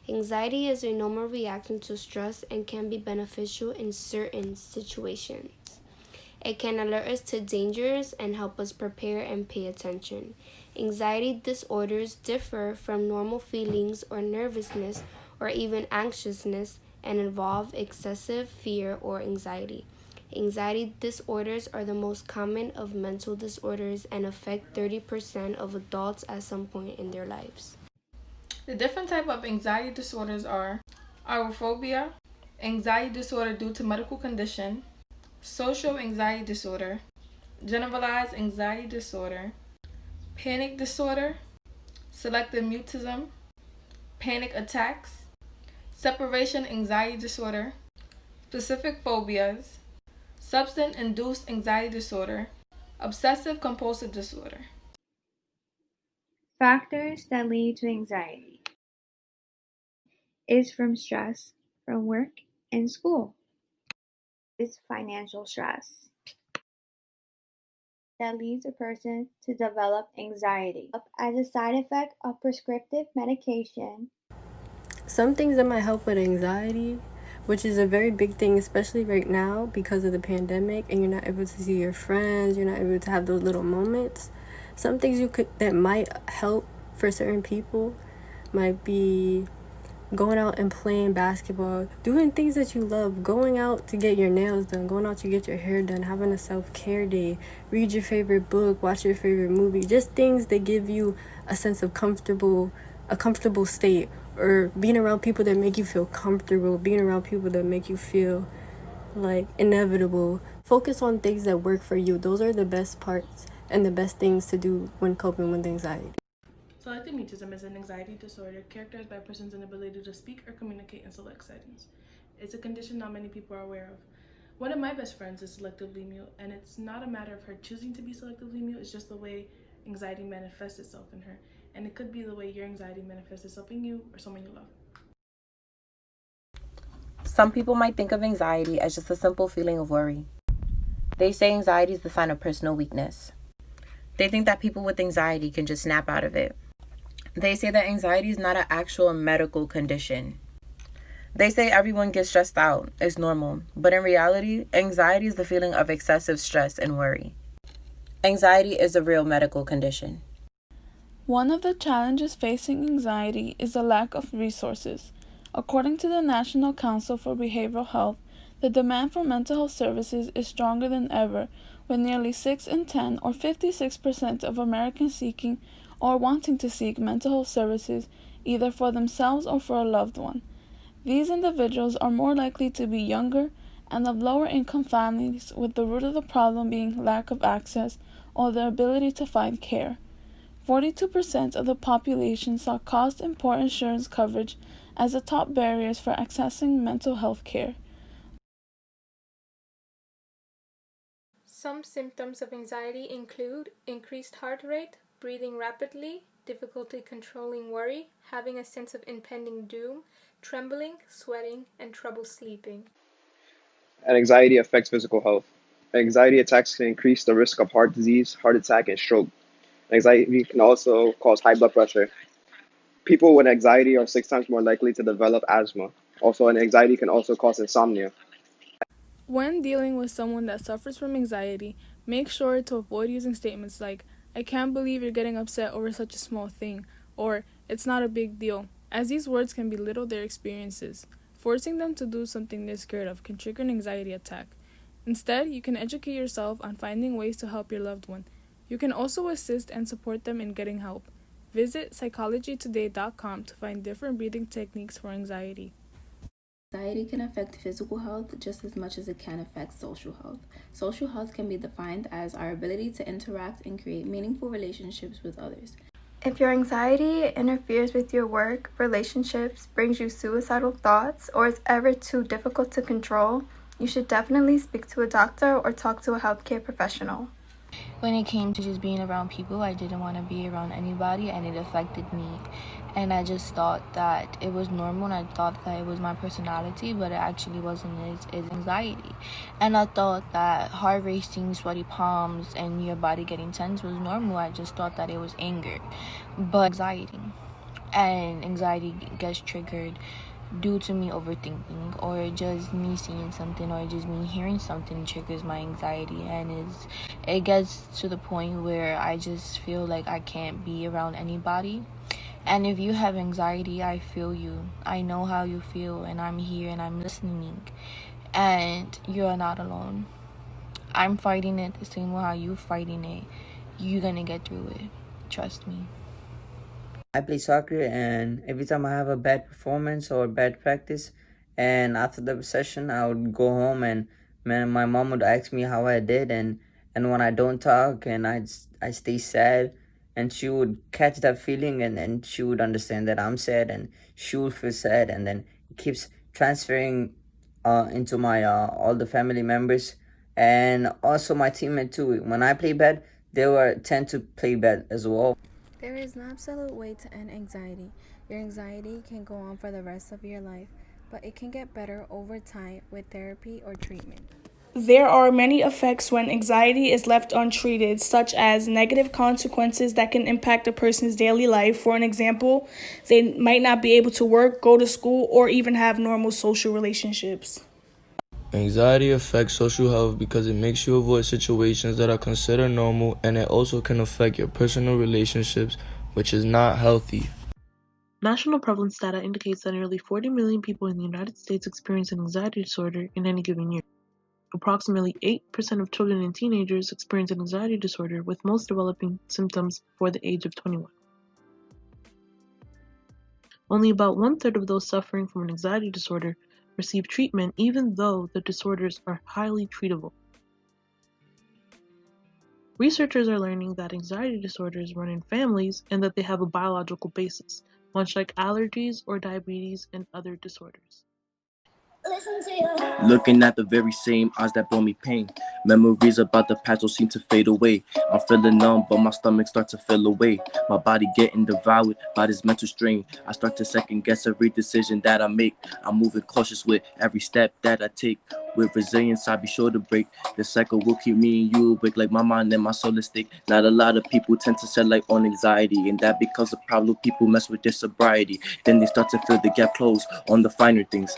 Anxiety is a normal reaction to stress and can be beneficial in certain situations. It can alert us to dangers and help us prepare and pay attention. Anxiety disorders differ from normal feelings or nervousness or even anxiousness and involve excessive fear or anxiety. Anxiety disorders are the most common of mental disorders and affect 30% of adults at some point in their lives. The different type of anxiety disorders are agoraphobia, anxiety disorder due to medical condition, social anxiety disorder, generalized anxiety disorder, panic disorder, selective mutism, panic attacks, separation anxiety disorder, specific phobias, substance-induced anxiety disorder, obsessive compulsive disorder. Factors that lead to anxiety is from stress from work and school. Is financial stress that leads a person to develop anxiety as a side effect of prescriptive medication. Some things that might help with anxiety, which is a very big thing, especially right now because of the pandemic and you're not able to see your friends, you're not able to have those little moments. Some things that might help for certain people might be going out and playing basketball, doing things that you love, going out to get your nails done, going out to get your hair done, having a self-care day, read your favorite book, watch your favorite movie, just things that give you a sense of a comfortable state, or being around people that make you feel comfortable, being around people that make you feel like inevitable. Focus on things that work for you. Those are the best parts and the best things to do when coping with anxiety. Selective mutism is an anxiety disorder characterized by a person's inability to speak or communicate in select settings. It's a condition not many people are aware of. One of my best friends is selectively mute, and it's not a matter of her choosing to be selectively mute, it's just the way anxiety manifests itself in her. And it could be the way your anxiety manifests itself in you or someone you love. Some people might think of anxiety as just a simple feeling of worry. They say anxiety is the sign of personal weakness. They think that people with anxiety can just snap out of it. They say that anxiety is not an actual medical condition. They say everyone gets stressed out, it's normal, but in reality, anxiety is the feeling of excessive stress and worry. Anxiety is a real medical condition. One of the challenges facing anxiety is the lack of resources. According to the National Council for Behavioral Health, the demand for mental health services is stronger than ever, with nearly 6 in 10 or 56% of Americans seeking or wanting to seek mental health services either for themselves or for a loved one. These individuals are more likely to be younger and of lower income families, with the root of the problem being lack of access or the ability to find care. 42% of the population saw cost and poor insurance coverage as the top barriers for accessing mental health care. Some symptoms of anxiety include increased heart rate, breathing rapidly, difficulty controlling worry, having a sense of impending doom, trembling, sweating, and trouble sleeping. And anxiety affects physical health. Anxiety attacks can increase the risk of heart disease, heart attack, and stroke. Anxiety can also cause high blood pressure. People with anxiety are 6 times more likely to develop asthma. Also, and anxiety can also cause insomnia. When dealing with someone that suffers from anxiety, make sure to avoid using statements like, "I can't believe you're getting upset over such a small thing," or "it's not a big deal," as these words can belittle their experiences. Forcing them to do something they're scared of can trigger an anxiety attack. Instead, you can educate yourself on finding ways to help your loved one. You can also assist and support them in getting help. Visit psychologytoday.com to find different breathing techniques for anxiety. Anxiety can affect physical health just as much as it can affect social health. Social health can be defined as our ability to interact and create meaningful relationships with others. If your anxiety interferes with your work, relationships, brings you suicidal thoughts, or is ever too difficult to control, you should definitely speak to a doctor or talk to a healthcare professional. When it came to just being around people, I didn't want to be around anybody, and it affected me. And I just thought that it was normal, and I thought that it was my personality, but it actually wasn't. It's anxiety. And I thought that heart racing, sweaty palms, and your body getting tense was normal. I just thought that it was anger, but anxiety. and anxiety gets triggered due to me overthinking, or just me seeing something, or just me hearing something triggers my anxiety, and it gets to the point where I just feel like I can't be around anybody. And if you have anxiety, I feel you. I know how you feel, and I'm here and I'm listening, and you're not alone. I'm fighting it the same way how you fighting it. You're gonna get through it. Trust me. I play soccer, and every time I have a bad performance or bad practice, and after the session, I would go home, and my mom would ask me how I did, and when I don't talk and I stay sad, and she would catch that feeling, and she would understand that I'm sad, and she would feel sad, and then it keeps transferring into my all the family members, and also my teammate too. When I play bad, they will tend to play bad as well. There is no absolute way to end anxiety. Your anxiety can go on for the rest of your life, but it can get better over time with therapy or treatment. There are many effects when anxiety is left untreated, such as negative consequences that can impact a person's daily life. For an example, they might not be able to work, go to school, or even have normal social relationships. Anxiety affects social health because it makes you avoid situations that are considered normal, and it also can affect your personal relationships, which is not healthy. National prevalence data indicates that nearly 40 million people in the United States experience an anxiety disorder in any given year. Approximately 8% of children and teenagers experience an anxiety disorder, with most developing symptoms before the age of 21. Only about 1/3 of those suffering from an anxiety disorder receive treatment, even though the disorders are highly treatable. Researchers are learning that anxiety disorders run in families and that they have a biological basis, much like allergies or diabetes and other disorders. Looking at the very same eyes that brought me pain. Memories about the past don't seem to fade away. I'm feeling numb, but my stomach starts to feel away. My body getting devoured by this mental strain. I start to second guess every decision that I make. I'm moving cautious with every step that I take. With resilience, I'll be sure to break. The cycle will keep me and you awake, like my mind and my soul is stake. Not a lot of people tend to shed light on anxiety, and that becomes a problem. People mess with their sobriety. Then they start to feel the gap close on the finer things.